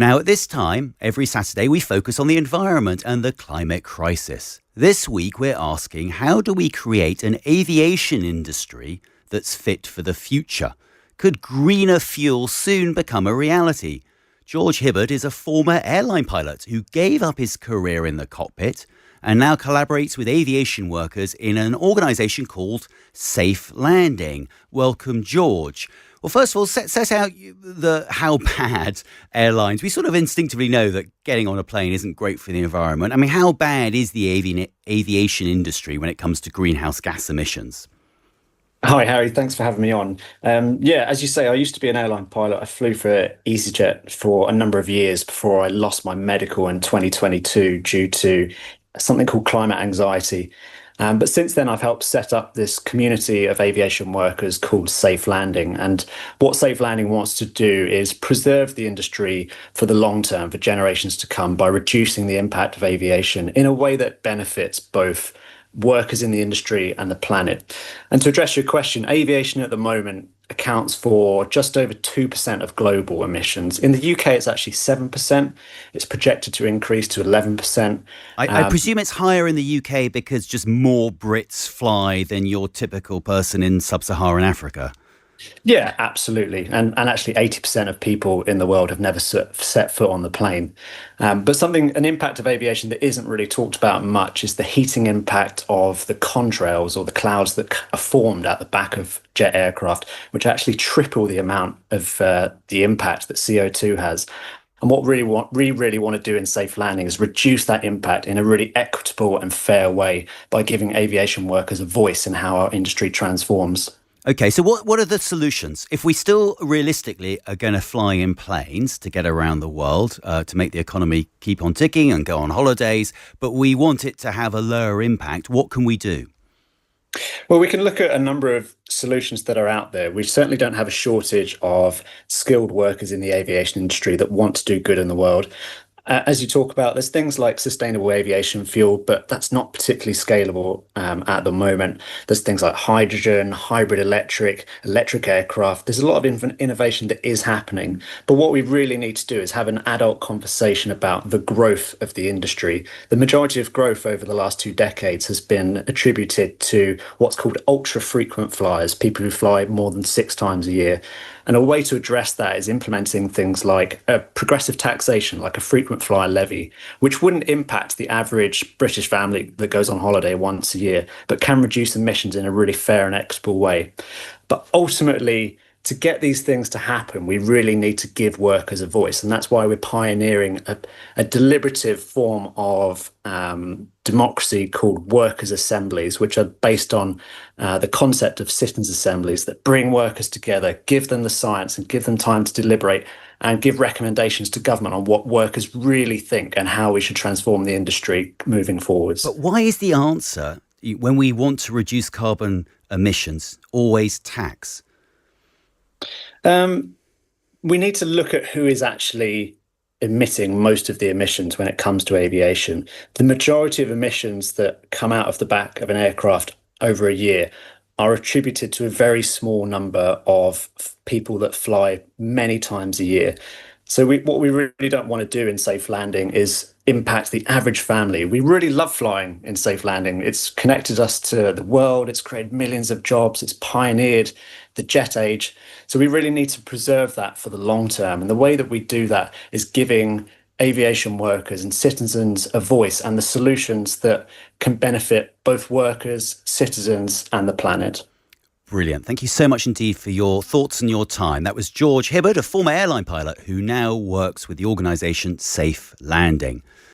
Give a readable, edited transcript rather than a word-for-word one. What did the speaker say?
Now, at this time, every Saturday, we focus on the environment and the climate crisis. This week, we're asking, how do we create an aviation industry that's fit for the future? Could greener fuel soon become a reality? George Hibberd is a former airline pilot who gave up his career in the cockpit and now collaborates with aviation workers in an organisation called Safe Landing. Welcome, George. Well, first of all, set out how bad airlines. We sort of instinctively know that getting on a plane isn't great for the environment. I mean, how bad is the aviation industry when it comes to greenhouse gas emissions? Hi, Harry. Thanks for having me on. Yeah, as you say, I used to be an airline pilot. I flew for EasyJet for a number of years before I lost my medical in 2022 due to something called climate anxiety. But since then, I've helped set up this community of aviation workers called Safe Landing. And what Safe Landing wants to do is preserve the industry for the long term, for generations to come, by reducing the impact of aviation in a way that benefits both workers in the industry and the planet. And to address your question, aviation at the moment accounts for just over 2% of global emissions. In the UK, it's actually 7%. It's projected to increase to 11%. I presume it's higher in the UK because just more Brits fly than your typical person in sub-Saharan Africa. Yeah, absolutely. And actually 80% of people in the world have never set foot on the plane. But an impact of aviation that isn't really talked about much is the heating impact of the contrails, or the clouds that are formed at the back of jet aircraft, which actually triple the amount of the impact that CO2 has. And what we really want to do in Safe Landing is reduce that impact in a really equitable and fair way by giving aviation workers a voice in how our industry transforms. Okay, so what are the solutions? If we still realistically are going to fly in planes to get around the world, to make the economy keep on ticking and go on holidays, but we want it to have a lower impact, what can we do? Well, we can look at a number of solutions that are out there. We certainly don't have a shortage of skilled workers in the aviation industry that want to do good in the world. As you talk about, there's things like sustainable aviation fuel, but that's not particularly scalable at the moment. There's things like hydrogen, hybrid electric aircraft. There's a lot of innovation that is happening. But what we really need to do is have an adult conversation about the growth of the industry. The majority of growth over the last 2 decades has been attributed to what's called ultra-frequent flyers, people who fly more than 6 times a year. And a way to address that is implementing things like a progressive taxation, like a frequent flyer levy, which wouldn't impact the average British family that goes on holiday once a year, but can reduce emissions in a really fair and equitable way. But ultimately, to get these things to happen, we really need to give workers a voice. And that's why we're pioneering a deliberative form of democracy called Workers Assemblies, which are based on the concept of citizens' assemblies that bring workers together, give them the science and give them time to deliberate, and give recommendations to government on what workers really think and how we should transform the industry moving forwards. But why is the answer, when we want to reduce carbon emissions, always tax? We need to look at who is actually emitting most of the emissions when it comes to aviation. The majority of emissions that come out of the back of an aircraft over a year are attributed to a very small number of people that fly many times a year. So what we really don't want to do in Safe Landing is impact the average family. We really love flying in Safe Landing. It's connected us to the world. It's created millions of jobs. It's pioneered the jet age. So we really need to preserve that for the long term. And the way that we do that is giving aviation workers and citizens a voice and the solutions that can benefit both workers, citizens, and the planet. Brilliant. Thank you so much indeed for your thoughts and your time. That was George Hibberd, a former airline pilot who now works with the organisation Safe Landing.